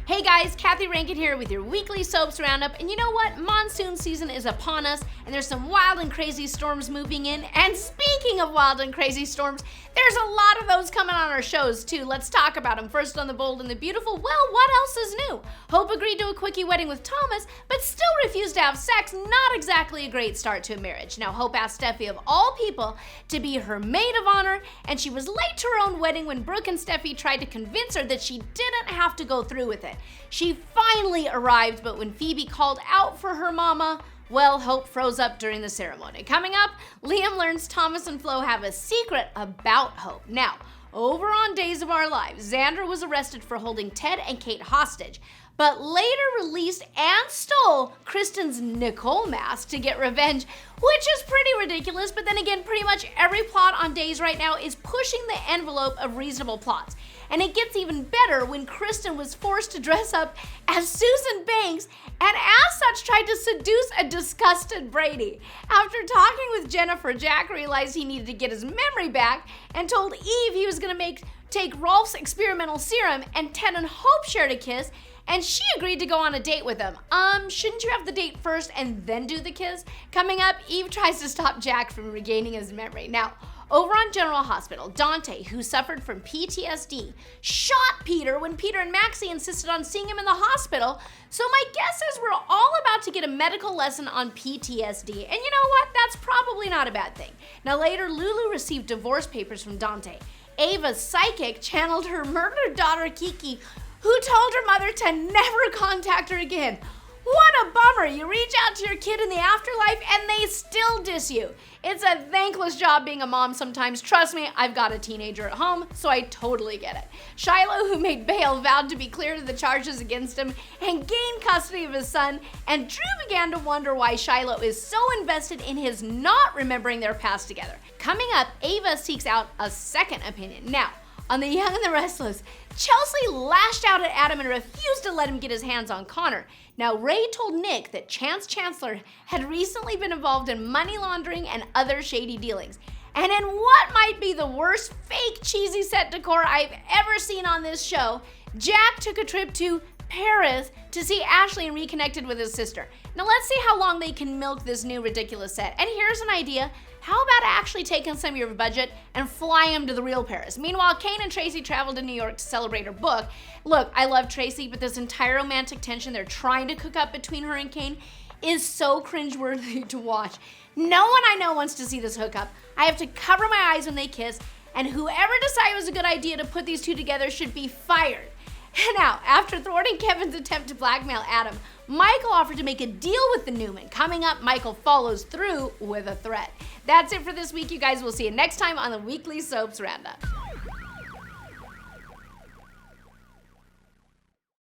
Hey guys, Kathy Rankin here with your weekly soaps roundup, and you know what? Monsoon season is upon us, and there's some wild and crazy storms moving in, and speaking of wild and crazy storms, there's a lot of those coming on our shows too. Let's talk about them. First on The Bold and the Beautiful, well, what else is new? Hope agreed to a quickie wedding with Thomas, but still refused to have sex. Not exactly a great start to a marriage. Now, Hope asked Steffi of all people to be her maid of honor, and she was late to her own wedding when Brooke and Steffi tried to convince her that she didn't have to go through with it. She finally arrived, but when Phoebe called out for her mama, well, Hope froze up during the ceremony. Coming up, Liam learns Thomas and Flo have a secret about Hope. Now, over on Days of Our Lives, Xander was arrested for holding Ted and Kate hostage, but later released and stole Kristen's Nicole mask to get revenge, which is pretty ridiculous, but then again, pretty much every plot on Days right now is pushing the envelope of reasonable plots. And it gets even better when Kristen was forced to dress up as Susan Banks and as such tried to seduce a disgusted Brady. After talking with Jennifer, Jack realized he needed to get his memory back and told Eve he was gonna take Rolf's experimental serum, and Ted and Hope shared a kiss, and she agreed to go on a date with him. Shouldn't you have the date first and then do the kiss? Coming up, Eve tries to stop Jack from regaining his memory. Now, over on General Hospital, Dante, who suffered from PTSD, shot Peter when Peter and Maxie insisted on seeing him in the hospital. So my guess is we're all about to get a medical lesson on PTSD. And you know what? That's probably not a bad thing. Now later, Lulu received divorce papers from Dante. Ava's psychic channeled her murdered daughter Kiki, who told her mother to never contact her again. What a bummer. You reach out to your kid in the afterlife and they still diss you. It's a thankless job being a mom sometimes. Trust me, I've got a teenager at home, so I totally get it. Shiloh, who made bail, vowed to be clear of the charges against him and gained custody of his son, and Drew began to wonder why Shiloh is so invested in his not remembering their past together. Coming up, Ava seeks out a second opinion. Now, on The Young and the Restless, Chelsea lashed out at Adam and refused to let him get his hands on Connor. Now, Ray told Nick that Chance Chancellor had recently been involved in money laundering and other shady dealings. And in what might be the worst fake cheesy set decor I've ever seen on this show, Jack took a trip to Paris to see Ashley and reconnected with his sister. Now let's see how long they can milk this new ridiculous set. And here's an idea. How about actually taking some of your budget and fly him to the real Paris? Meanwhile, Kane and Tracy traveled to New York to celebrate her book. Look, I love Tracy, but this entire romantic tension they're trying to cook up between her and Kane is so cringeworthy to watch. No one I know wants to see this hookup. I have to cover my eyes when they kiss, and whoever decided it was a good idea to put these two together should be fired. Now, after thwarting Kevin's attempt to blackmail Adam, Michael offered to make a deal with the Newman. Coming up, Michael follows through with a threat. That's it for this week, you guys. We'll see you next time on the Weekly Soaps Roundup.